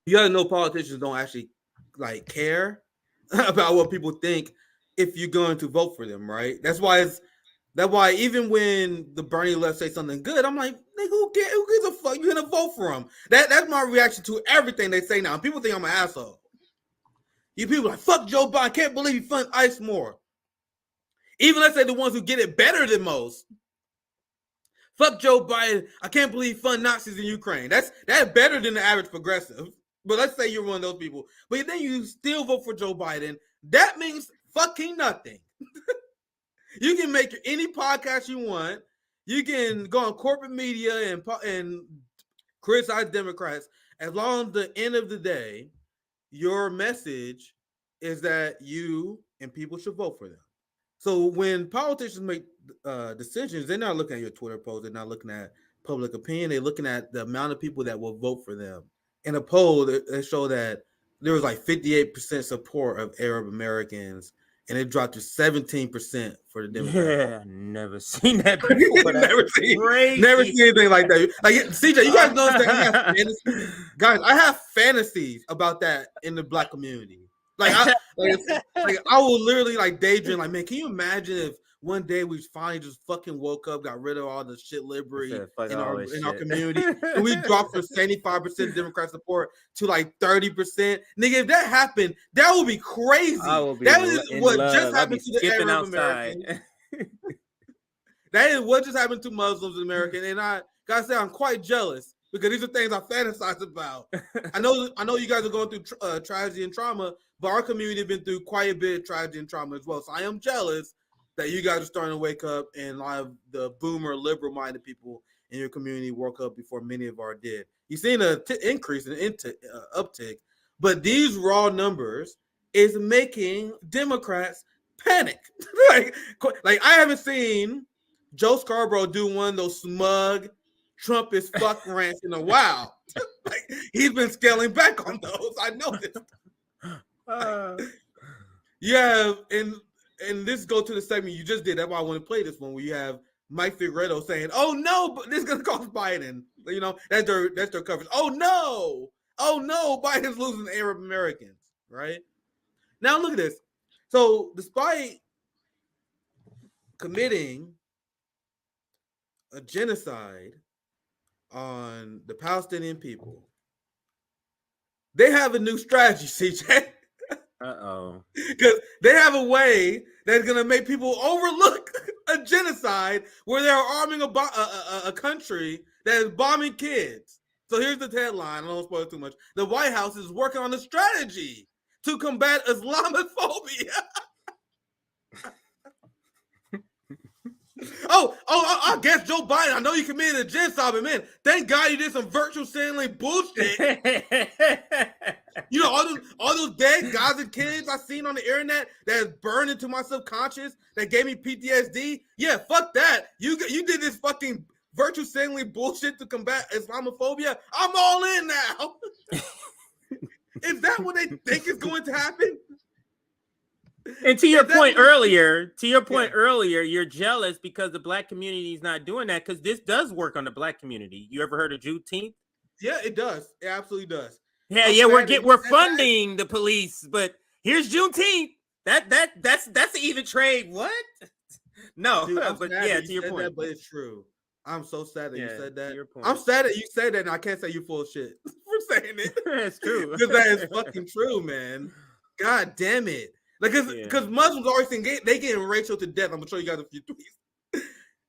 You gotta know politicians don't actually like care about what people think if you're going to vote for them, right? That's why even when the Bernie left say something good, I'm like, nigga, who gives a fuck? You gonna vote for him? That's my reaction to everything they say now. People think I'm an asshole. You people like fuck Joe Biden. Can't believe he fund ICE more. Even let's say the ones who get it better than most. Fuck Joe Biden. I can't believe he fund Nazis in Ukraine. That's better than the average progressive. But let's say you're one of those people. But then you still vote for Joe Biden. That means fucking nothing. You can make any podcast you want. You can go on corporate media and criticize Democrats. As long as the end of the day, your message is that you and people should vote for them. So when politicians make decisions, they're not looking at your Twitter post. They're not looking at public opinion. They're looking at the amount of people that will vote for them. In a poll, they show that there was like 58% support of Arab Americans, and it dropped to 17% for the Democrats. Yeah, never seen that before. never seen anything like that. Like CJ, you guys know that guys, I have fantasies about that in the Black community. Like I will literally like daydream. Like, man, can you imagine if one day we finally just fucking woke up, got rid of all the shit liberty in our community, and we dropped from 75% Democrat support to like 30%. Nigga, if that happened, that would be crazy. That is what just happened to the Arab Americans. That is what just happened to Muslims in America. And I gotta say, I'm quite jealous because these are things I fantasize about. I know you guys are going through tragedy and trauma, but our community has been through quite a bit of tragedy and trauma as well. So I am jealous that you guys are starting to wake up, and a lot of the boomer, liberal-minded people in your community woke up before many of our did. You've seen an increase in uptick, but these raw numbers is making Democrats panic. like I haven't seen Joe Scarborough do one of those smug Trump is fuck rants in a while. Like, he's been scaling back on those. I noticed. Yeah, and this go to the segment you just did. That's why I want to play this one where you have Mike Figueredo saying, "Oh no, but this is gonna cost Biden." You know, that's their coverage. Oh no, Biden's losing Arab Americans. Right now, look at this. So, despite committing a genocide on the Palestinian people, they have a new strategy, CJ. Because they have a way that's going to make people overlook a genocide where they're arming a country that is bombing kids. So here's the headline. I don't spoil it too much. The White House is working on a strategy to combat Islamophobia. I guess Joe Biden, I know you committed a genocide, but man, thank God you did some virtual signaling bullshit. You know, all those dead guys and kids I seen on the internet that is burned into my subconscious that gave me PTSD. Yeah, fuck that. You did this fucking virtual signaling bullshit to combat Islamophobia. I'm all in now. Is that what they think is going to happen? And to your point earlier, you're jealous because the Black community is not doing that, because this does work on the Black community. You ever heard of Juneteenth? Yeah, it does. It absolutely does. Yeah, we're funding the police, but here's Juneteenth. That's an even trade. What? No, dude, but yeah, to your point. That, but it's true. I'm so sad that you said that. I'm sad that you said that, and I can't say you full of shit for saying it. It's true. Because that is fucking true, man. God damn it. Like, because Muslims always think they getting racial to death. I'm gonna show you guys a few tweets.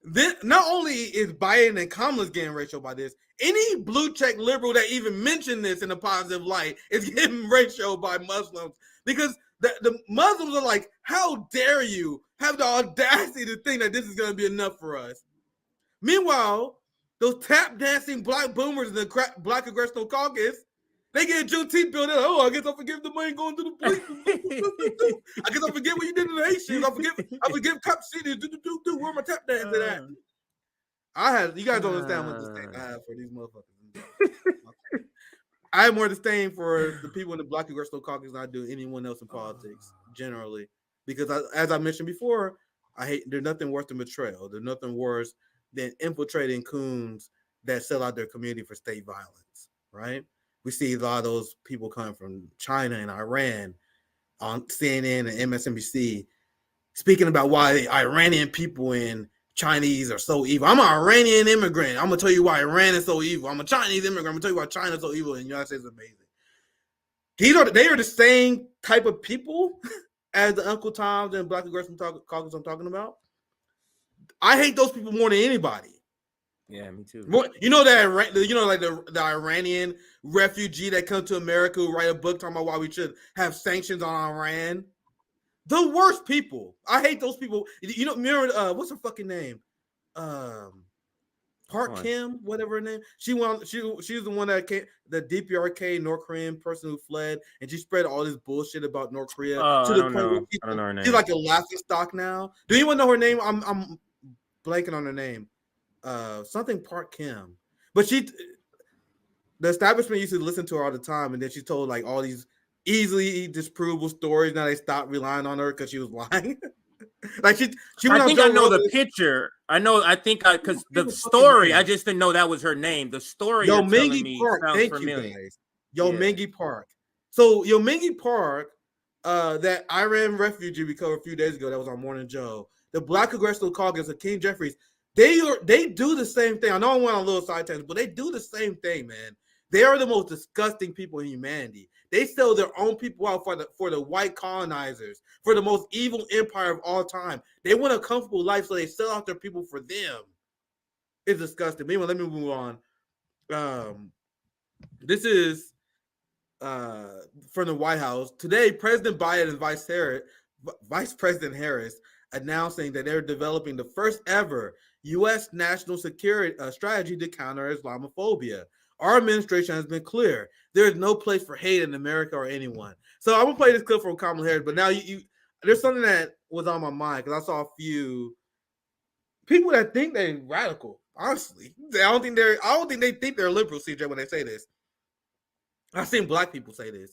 Then not only is Biden and Kamala getting racial by this, any blue check liberal that even mentioned this in a positive light is getting racial by Muslims, because the Muslims are like, how dare you have the audacity to think that this is going to be enough for us? Meanwhile, those tap dancing black boomers in the Black Congressional Caucus, they get a Juneteenth bill. They're like, oh, I guess I forgive the money going to the police. I guess I forget what you did to the Haitians. I forgive Cop City. Where my tap dancing at? You guys don't understand what disdain I have for these motherfuckers. I have more disdain for the people in the Black Congressional Caucus than I do anyone else in politics generally, because as I mentioned before, there's nothing worse than betrayal. There's nothing worse than infiltrating coons that sell out their community for state violence, right? we see a lot of those people coming from China and Iran on CNN and MSNBC speaking about why the Iranian people and Chinese are so evil. I'm an Iranian immigrant. I'm gonna tell you why Iran is so evil. I'm a Chinese immigrant. I'm gonna tell you why China is so evil and the United States is amazing. They are the same type of people as the Uncle Toms and Black Progressive Caucus I'm talking about. I hate those people more than anybody. Yeah, me too. You know that like the Iranian refugee that come to America who write a book talking about why we should have sanctions on Iran. The worst people. I hate those people. You know, remember what's her fucking name? Park Kim, whatever her name. She was the one that came, the DPRK North Korean person who fled, and she spread all this bullshit about North Korea to the point where I don't know her name. She's like a laughing stock now. Do anyone know her name? I'm blanking on her name. Something Park Kim. But the establishment used to listen to her all the time, and then she told like all these easily disprovable stories. Now they stopped relying on her because she was lying. Like she I think I know the picture. I think because the story, I just didn't know that was her name. The story you're telling me sounds familiar. Mingy Park. So Mingy Park, that Iran refugee we covered a few days ago that was on Morning Joe, the Black Congressional Caucus of King Jeffries, they do the same thing. I know I went on a little side tangent, but they do the same thing, man. They are the most disgusting people in humanity. They sell their own people out for the white colonizers, for the most evil empire of all time. They want a comfortable life, so they sell out their people for them. It's disgusting. Anyway, let me move on. This is from the White House. Today, President Biden and Vice President Harris announcing that they're developing the first ever U.S. national security strategy to counter Islamophobia. Our administration has been clear. There is no place for hate in America or anyone. So I'm going to play this clip from Kamala Harris, but now there's something that was on my mind because I saw a few people that think they're radical. Honestly, I don't think they think they're liberal, CJ, when they say this. I've seen Black people say this.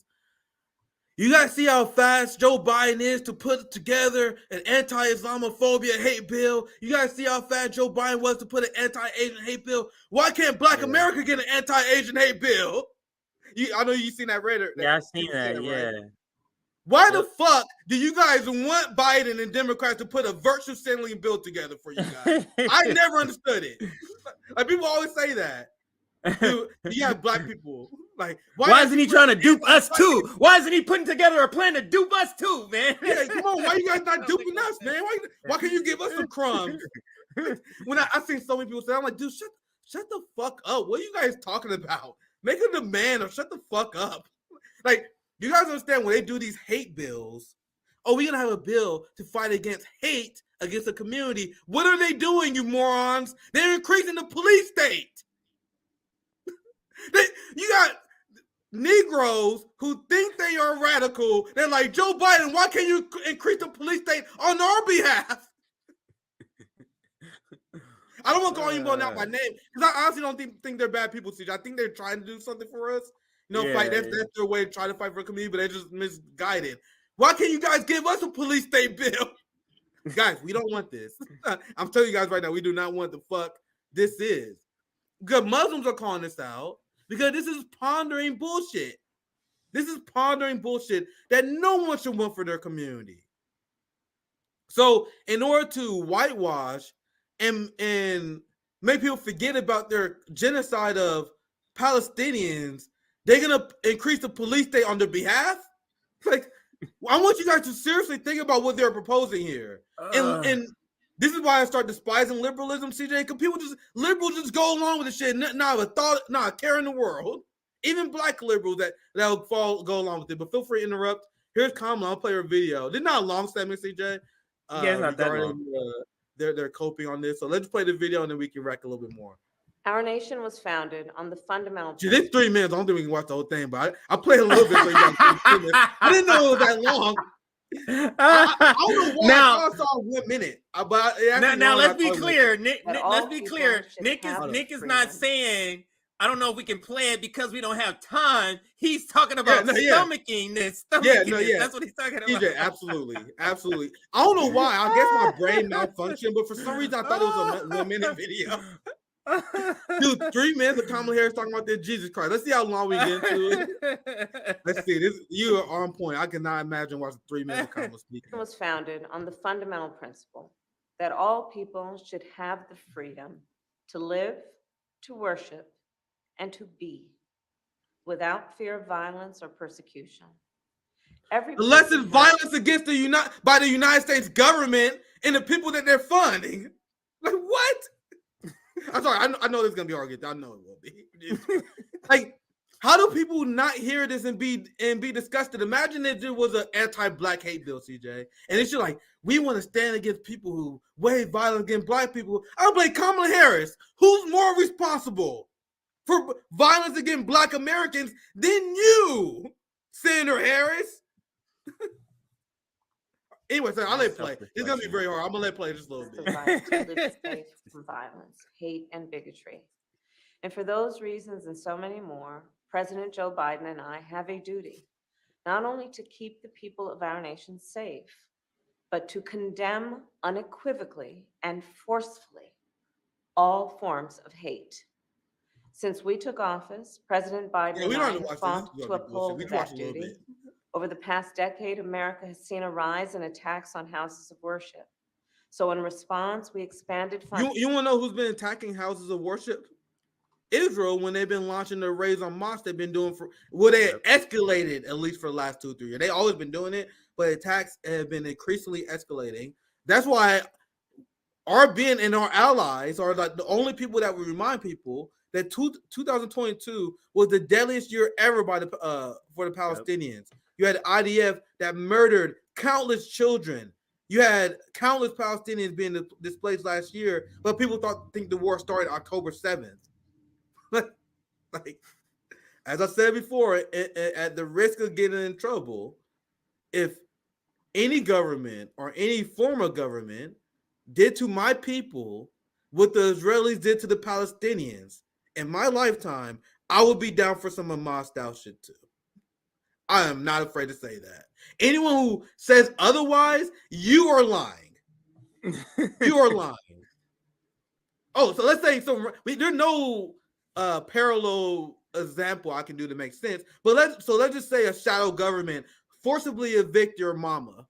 You guys see how fast Joe Biden is to put together an anti-Islamophobia hate bill? You guys see how fast Joe Biden was to put an anti-Asian hate bill? Why can't Black America get an anti-Asian hate bill? I know you've seen that Reddit. Yeah, I've seen that, yeah. Right? Why the fuck do you guys want Biden and Democrats to put a virtue signaling bill together for you guys? I never understood it. Like, people always say that. Dude, you have Black people. Like, why isn't he trying to dupe us too? Why isn't he putting together a plan to dupe us too, man? Yeah, come on. Why you guys not duping us, man? Why can't you give us some crumbs? When I've seen so many people say, I'm like, dude, shut the fuck up. What are you guys talking about? Make a demand or shut the fuck up. Like, you guys understand when they do these hate bills? Oh, we're gonna have a bill to fight against hate against a community. What are they doing, you morons? They're increasing the police state. You got Negroes who think they are radical. They're like, Joe Biden, why can't you increase the police state on our behalf? I don't want to call anyone out by name because I honestly don't think they're bad people, CJ. I think they're trying to do something for us. Fight. That's their way to try to fight for a community, but they're just misguided. Why can't you guys give us a police state bill? Guys, we don't want this. I'm telling you guys right now, we do not want the fuck this is. Because Muslims are calling this out. Because this is pondering bullshit. This is pondering bullshit that no one should want for their community. So, in order to whitewash and make people forget about their genocide of Palestinians, they're gonna increase the police state on their behalf. Like, I want you guys to seriously think about what they're proposing here. And this is why I start despising liberalism, CJ, because liberals just go along with the shit, not a thought, not a care in the world. Even Black liberals that'll go along with it. But feel free to interrupt. Here's Kamala. I'll play her video. They're not a long segment, CJ. Yeah, not that long. They're coping on this. So let's play the video and then we can wreck a little bit more. Our nation was founded on the fundamental. Gee, this 3 minutes. I don't think we can watch the whole thing, but I played a little bit. So you guys I didn't know it was that long. I don't know why I saw 1 minute. But now let's be clear. Let's be clear. Nick is not saying, I don't know if we can play it because we don't have time. He's talking about stomaching this. That's what he's talking about. TJ, absolutely. I don't know why. I guess my brain malfunctioned, but for some reason I thought it was a 1 minute video. Dude, 3 minutes of Kamala Harris talking about this Jesus Christ. Let's see how long we get into it. Let's see. You are on point. I cannot imagine watching 3 minutes of Kamala speaking. It was founded on the fundamental principle that all people should have the freedom to live, to worship, and to be without fear of violence or persecution. Unless it's violence against by the United States government and the people that they're funding. Like, what? I'm sorry. I know this is gonna be hard. I know it will be. Like, how do people not hear this and be disgusted? Imagine if there was an anti-black hate bill, CJ, and it's just like, we want to stand against people who wage violence against black people. I blame Kamala Harris. Who's more responsible for violence against black Americans than you, Senator Harris? Anyway, so I'll let it play. It's gonna be very hard. I'm gonna let it play just a little bit. From violence, hate, and bigotry. And for those reasons and so many more, President Joe Biden and I have a duty not only to keep the people of our nation safe, but to condemn unequivocally and forcefully all forms of hate. Since we took office, President Biden and I have fought to uphold that duty. Over the past decade, America has seen a rise in attacks on houses of worship. So in response, we expanded funding. You want to know who's been attacking houses of worship? Israel, when they've been launching their raids on mosques, they've been doing they escalated at least for the last 2 or 3 years. They always been doing it, but attacks have been increasingly escalating. That's why RBN and our allies are like the only people that would remind people that 2022 was the deadliest year ever for the Palestinians. You had IDF that murdered countless children. You had countless Palestinians being displaced last year, but people think the war started October 7th. Like, as I said before, at the risk of getting in trouble, if any government or any form of government did to my people what the Israelis did to the Palestinians in my lifetime, I would be down for some Hamas style shit too. I am not afraid to say that. Anyone who says otherwise, you are lying. You are lying. Oh, so let's say there's no parallel example I can do to make sense. But let's just say a shadow government forcibly evict your mama.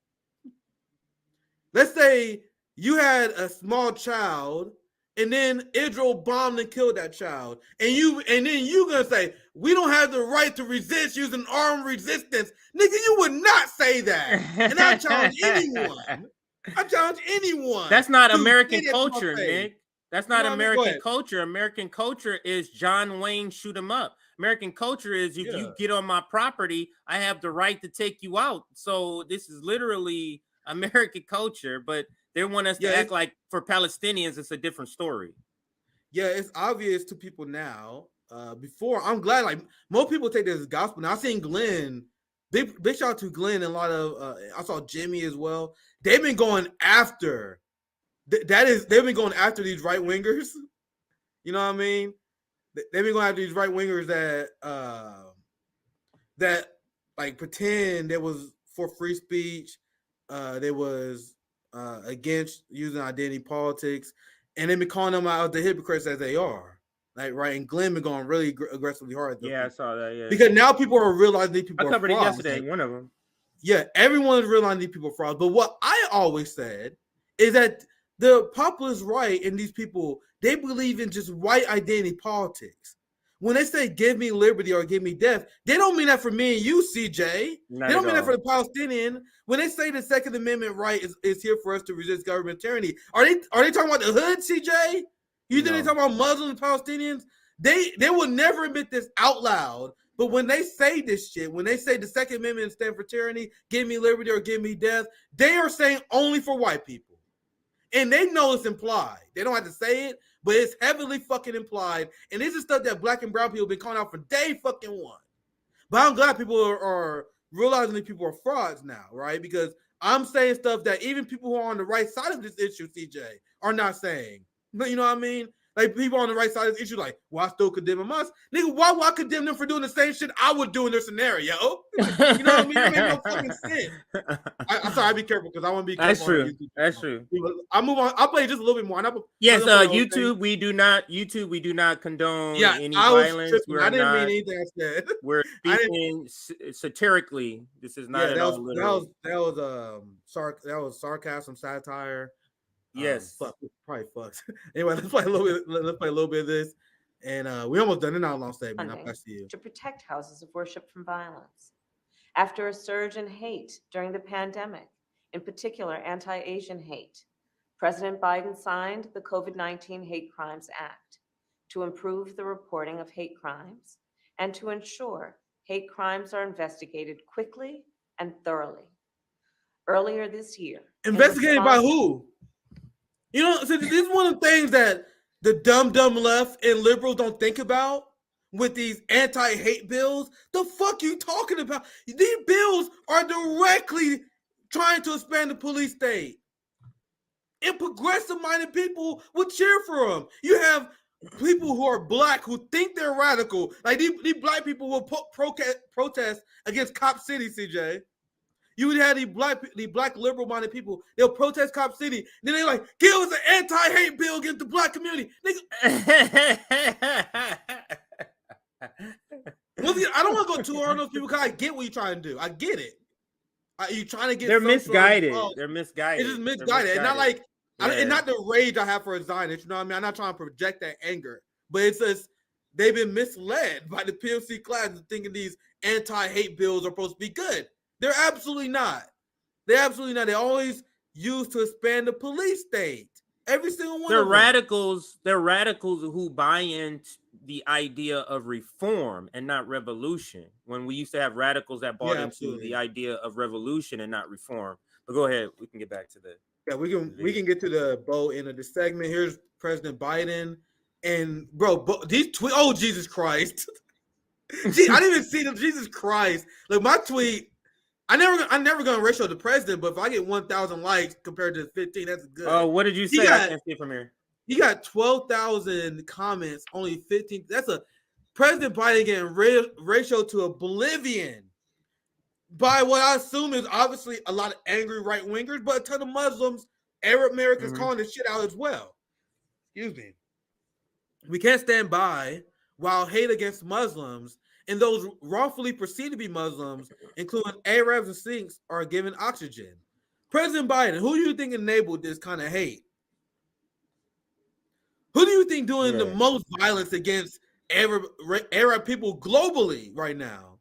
Let's say you had a small child, and then Israel bombed and killed that child, and then you gonna say we don't have the right to resist using armed resistance, nigga. You would not say that, and I challenge anyone. That's not American culture, Nick. That's not American culture. American culture is John Wayne shoot 'em up. American culture is if you get on my property, I have the right to take you out. So this is literally American culture, but they want us to act like for Palestinians, it's a different story. Yeah, it's obvious to people now. Before, I'm glad like most people take this as gospel. Now I've seen Glenn, big shout out to Glenn and a lot of I saw Jimmy as well. They've been going after they've been going after these right wingers. You know what I mean? They've been going after these right wingers that like pretend there was for free speech, there was against using identity politics, and they've been calling them out the hypocrites as they are. Like, right, and Glenn been going really aggressively hard. Yeah, I saw that. Yeah, because now people are realizing these people. I covered are frauds. it yesterday. One of them. Yeah, everyone is realizing these people are frauds. But what I always said is that the populist right and these people, they believe in just white identity politics. When they say give me liberty or give me death, they don't mean that for me and you, CJ. They don't mean that for the Palestinian. When they say the Second Amendment right is here for us to resist government tyranny, are they talking about the hood, CJ? You think they talking about Muslims and Palestinians? They will never admit this out loud. But when they say this shit, when they say the Second Amendment stands for tyranny, give me liberty or give me death, they are saying only for white people. And they know it's implied. They don't have to say it, but it's heavily fucking implied. And this is stuff that black and brown people have been calling out for day fucking one. But I'm glad people are realizing that people are frauds now, right? Because I'm saying stuff that even people who are on the right side of this issue, CJ, are not saying. But you know what I mean? Like people on the right side of the issue, like, well, I still condemn Hamas. Nigga, why would I condemn them for doing the same shit I would do in their scenario? You know what I mean? It made no fucking sense. I'm sorry, I be careful because I want to be careful. That's true. I move on. I'll play just a little bit more. Yes, YouTube. We do not condone any violence. I didn't mean anything I said. We're speaking satirically. This is not that was sarcasm, satire. Yes. Probably fucks. Anyway, let's play a little bit of this, and we almost done. It's not a long statement. I'll pass to you. To protect houses of worship from violence. After a surge in hate during the pandemic, in particular anti-Asian hate, President Biden signed the COVID-19 Hate Crimes Act to improve the reporting of hate crimes and to ensure hate crimes are investigated quickly and thoroughly. Earlier this year. Investigated by who? You know, so this is one of the things that the dumb left and liberals don't think about with these anti-hate bills. The fuck you talking about? These bills are directly trying to expand the police state. And progressive-minded people will cheer for them. You have people who are black who think they're radical. Like these black people will protest against Cop City, CJ. You would have these black liberal-minded people. They'll protest Cop City. Then they're like, give us an anti-hate bill against the black community. I don't want to go too hard on those people because I get what you're trying to do. I get it. You're trying to get. They're misguided. They're misguided. It's just misguided. And not like, and not the rage I have for a Zionist. You know what I mean? I'm not trying to project that anger, but it's just they've been misled by the POC class into thinking these anti-hate bills are supposed to be good. They're absolutely not. They're absolutely not. They always used to expand the police state. Every single one. They're radicals. They're radicals who buy into the idea of reform and not revolution. When we used to have radicals that bought into the idea of revolution and not reform. But go ahead. We can get back to the. Yeah, we can get to the bow end of the segment. Here's President Biden and these tweets. Oh, Jesus Christ! Gee, I didn't even see them. Jesus Christ! Like my tweet. I'm never gonna ratio the president, but if I get 1,000 likes compared to 15, that's good. Oh, what did you say? I can't see it from here. He got 12,000 comments, only 15. That's a President Biden getting ratio to oblivion by what I assume is obviously a lot of angry right wingers, but a ton of Muslims, Arab Americans calling this shit out as well. Excuse me. We can't stand by while hate against Muslims and those wrongfully perceived to be Muslims, including Arabs and Sikhs, are given oxygen. President Biden, who do you think enabled this kind of hate? Who do you think doing the most violence against Arab people globally right now?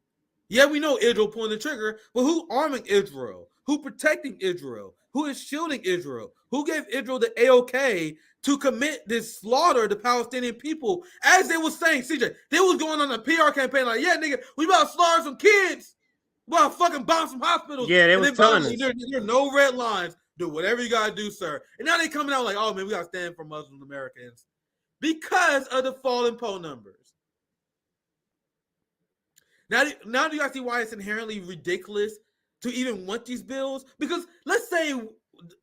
Yeah, we know Israel pulling the trigger, but who arming Israel? Who protecting Israel? Who is shielding Israel? Who gave Israel the AOK to commit this slaughter of the Palestinian people? As they were saying, CJ, they was going on a PR campaign like, yeah, nigga, we about to slaughter some kids. We about to fucking bomb some hospitals. Yeah, they was telling us. There are no red lines. Do whatever you got to do, sir. And now they coming out like, oh, man, we got to stand for Muslim Americans because of the fallen poll numbers. Now do you guys see why it's inherently ridiculous to even want these bills? Because let's say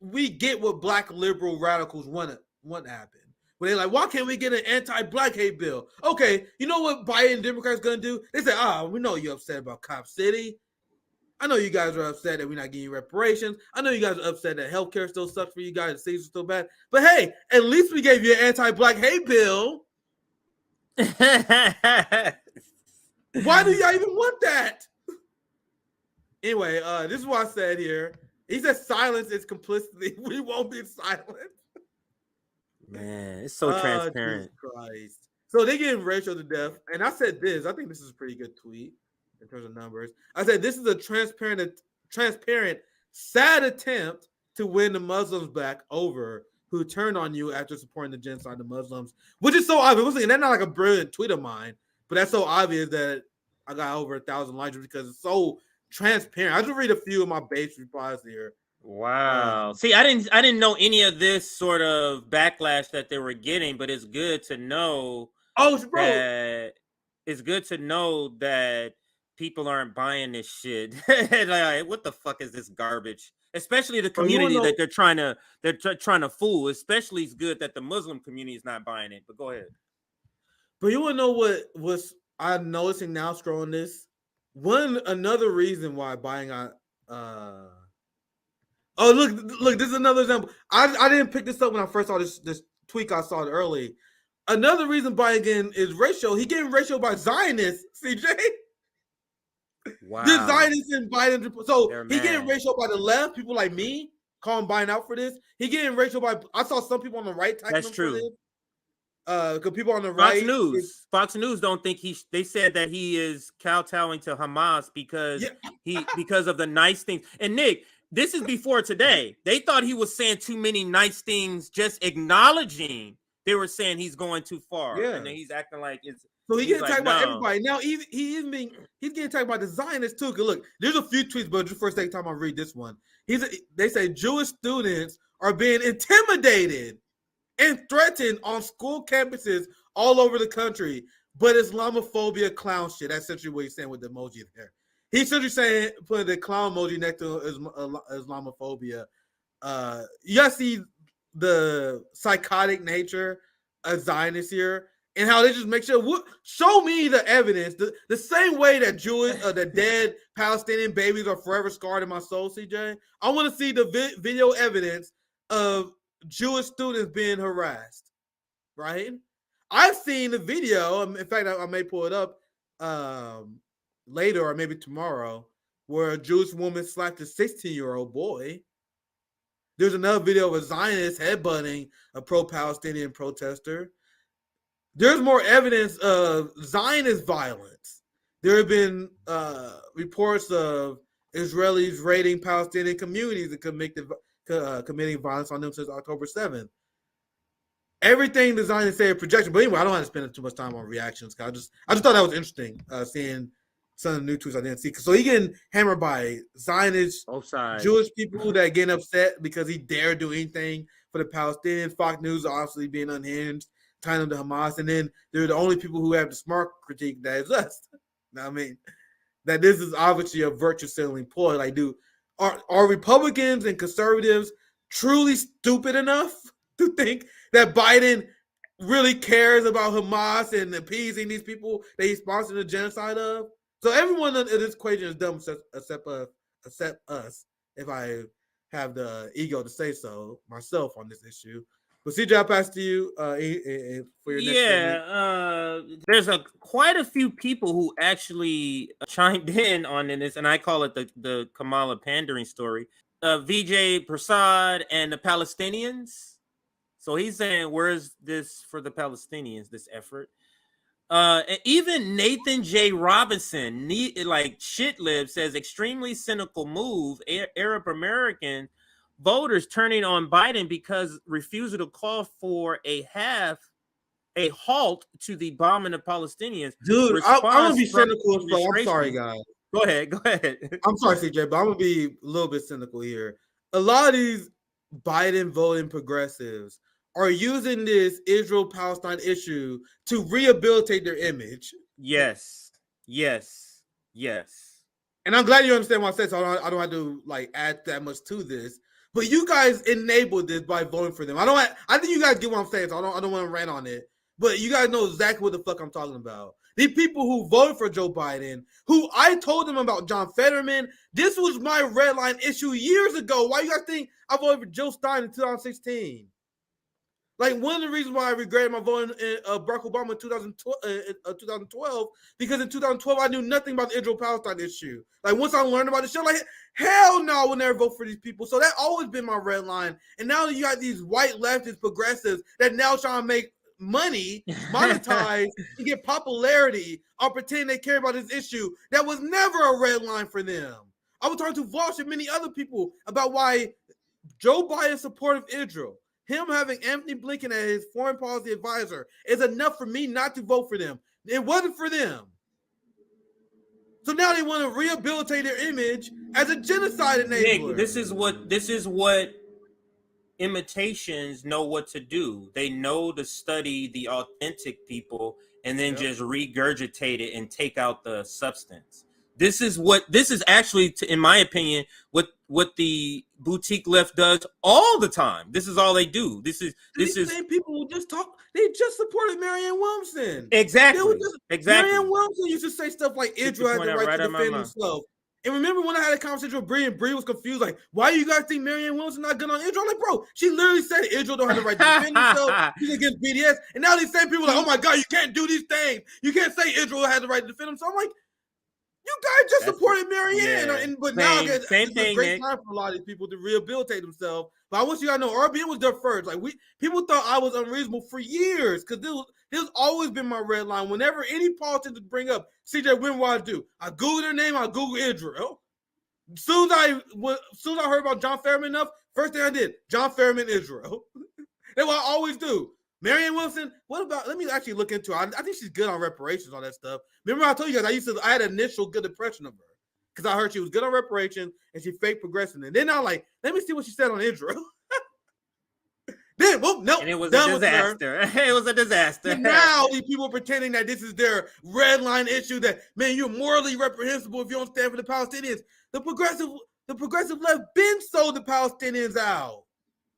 we get what black liberal radicals want to happen. Where they're like, why can't we get an anti-black hate bill? Okay, you know what Biden Democrats going to do? They say, we know you're upset about Cop City. I know you guys are upset that we're not getting reparations. I know you guys are upset that healthcare still sucks for you guys. The states are still bad. But hey, at least we gave you an anti-black hate bill. Why do y'all even want that? Anyway, this is what I said here. He said silence is complicity. We won't be silent. Man, it's so transparent. Jesus Christ. So they getting ratio to death. And I said this. I think this is a pretty good tweet in terms of numbers. I said this is a transparent, sad attempt to win the Muslims back over who turned on you after supporting the genocide of Muslims, which is so obvious. And that's not like a brilliant tweet of mine, but that's so obvious that I got over 1,000 likes because it's so transparent. I just read a few of my base replies here. Wow. See, I didn't know any of this sort of backlash that they were getting, but it's good to know. It's good to know that people aren't buying this shit. Like, what the fuck is this garbage especially the community that they're trying to fool. Especially it's good that the Muslim community is not buying it. But go ahead. But you want to know what's I'm noticing now scrolling this? Another reason why buying on oh look, this is another example. I didn't pick this up when I first saw this tweak. I saw it early. Another reason buying again is ratio. He getting ratio by Zionists, CJ. Wow. The Zionists and Biden. So he getting ratio by the left, people like me, calling Biden out for this. He getting ratio by I saw some people on the right That's true. For this. Because people on the Fox News don't think they said that he is kowtowing to Hamas because because of the nice things. And Nick, this is before today. They thought he was saying too many nice things, just acknowledging they were saying he's going too far. Yeah. And then he's acting like it's so he getting attacked by everybody. Now he's getting attacked by the Zionists too. Cause look, there's a few tweets, but just for a second time I read this one. They say Jewish students are being intimidated and threatened on school campuses all over the country, but Islamophobia clown shit. That's essentially what he's saying with the emoji there. He's essentially saying putting the clown emoji next to Islamophobia. You guys see the psychotic nature of Zionists here and how they just make sure. Show me the evidence. The same way that the dead Palestinian babies are forever scarred in my soul, CJ. I want to see the video evidence of Jewish students being harassed, right? I've seen the video. In fact, I may pull it up later or maybe tomorrow, where a Jewish woman slapped a 16-year-old boy. There's another video of a Zionist headbutting a pro-Palestinian protester. There's more evidence of Zionist violence. There have been reports of Israelis raiding Palestinian communities and committing violence on them since October 7th. Everything the Zionists say is projection. But anyway, I don't have to spend too much time on reactions. I just thought that was interesting, seeing some of the new tweets I didn't see. So he getting hammered by Zionist Jewish people that getting upset because he dared do anything for the Palestinians. Fox News obviously being unhinged, tying them to Hamas. And then they're the only people who have the smart critique that is us. You know what I mean? That this is obviously a virtue signaling ploy. Like, are Republicans and conservatives truly stupid enough to think that Biden really cares about Hamas and appeasing these people that he's sponsoring the genocide of? So everyone in this equation is dumb except us, if I have the ego to say so myself on this issue. But CJ, I'll pass to you for your next there's quite a few people who actually chimed in on this, and I call it the Kamala pandering story. Vijay Prasad and the Palestinians. So he's saying, where's this for the Palestinians, this effort? And even Nathan J. Robinson, like Shitlib, says extremely cynical move. Arab American voters turning on Biden because refusal to call for a halt to the bombing of Palestinians. Dude, I'm gonna be cynical as fuck. I'm sorry, guys. Go ahead. I'm sorry, CJ, but I'm gonna be a little bit cynical here. A lot of these Biden voting progressives are using this Israel-Palestine issue to rehabilitate their image. Yes. And I'm glad you understand what I said, so I don't have to add that much to this. But you guys enabled this by voting for them. I think you guys get what I'm saying, so I don't want to rant on it. But you guys know exactly what the fuck I'm talking about. These people who voted for Joe Biden, who I told them about John Fetterman, this was my red line issue years ago. Why you guys think I voted for Joe Stein in 2016? Like, one of the reasons why I regretted my voting in Barack Obama in 2012, because in 2012, I knew nothing about the Israel-Palestine issue. Like, once I learned about the show, hell no, I would never vote for these people. So that's always been my red line. And now you got these white leftist progressives that now trying to make money, monetize, and get popularity on pretending they care about this issue. That was never a red line for them. I was talking to Vosh and many other people about why Joe Biden's support of Israel, him having Anthony Blinken as his foreign policy advisor, is enough for me not to vote for them. It wasn't for them. So now they want to rehabilitate their image as a genocide enabler. Nick, this is what imitations know what to do. They know to study the authentic people and then just regurgitate it and take out the substance. This is actually, in my opinion, what the boutique left does all the time. This is all they do. This is same people who just talk. They just supported Marianne Williamson. Exactly. Marianne Williamson used to say stuff like Israel had the right to defend himself. And remember when I had a conversation with Bree, and Bree was confused, like, why you guys think Marianne Williamson not good on Israel? I'm like, bro, she literally said Israel don't have the right to defend themselves. She's against BDS. And now these same people are like, oh my God, you can't do these things. You can't say Israel has the right to defend themselves. I'm like, you guys just supported Marianne. But now I guess it's a great time for a lot of these people to rehabilitate themselves. But I want you guys to know, RBN was there first. Like, people thought I was unreasonable for years because this always been my red line. Whenever any politicians bring up CJ Winwise do, I Google their name, I Google Israel. As soon as I heard about John Fairman enough, first thing I did, John Fairman, Israel. That's what I always do. Marianne Williamson, let me actually look into her. I think she's good on reparations, all that stuff. Remember I told you guys, I had an initial good impression of her because I heard she was good on reparations and she fake progressing. And then I like, let me see what she said on Israel. Then, no. And it was a disaster. It was a disaster. And now these people are pretending that this is their red line issue, that, man, you're morally reprehensible if you don't stand for the Palestinians. The progressive left been sold the Palestinians out.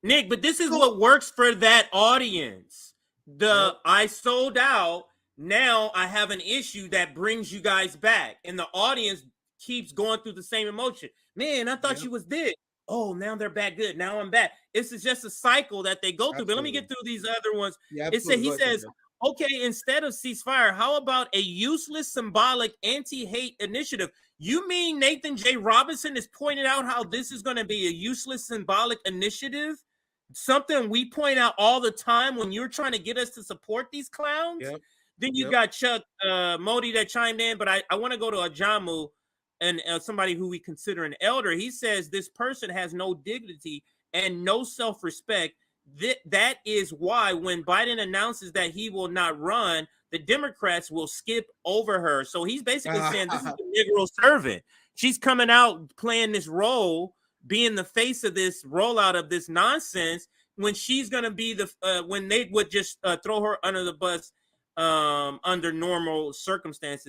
Nick, but this is what works for that audience. I sold out. Now I have an issue that brings you guys back. And the audience keeps going through the same emotion. Man, I thought you was dead. Oh, now they're back good. Now I'm back. This is just a cycle that they go through. But let me get through these other ones. He says, okay, instead of ceasefire, how about a useless symbolic anti-hate initiative? You mean Nathan J. Robinson is pointing out how this is going to be a useless symbolic initiative? Something we point out all the time when you're trying to get us to support these clowns? Yep. Then you got Chuck Modi that chimed in, but I want to go to Ajamu and somebody who we consider an elder. He says this person has no dignity and no self-respect. That is why when Biden announces that he will not run, the Democrats will skip over her. So he's basically saying this is the Negro servant. She's coming out playing this role, being the face of this rollout of this nonsense, when she's going to be when they would just throw her under the bus under normal circumstances.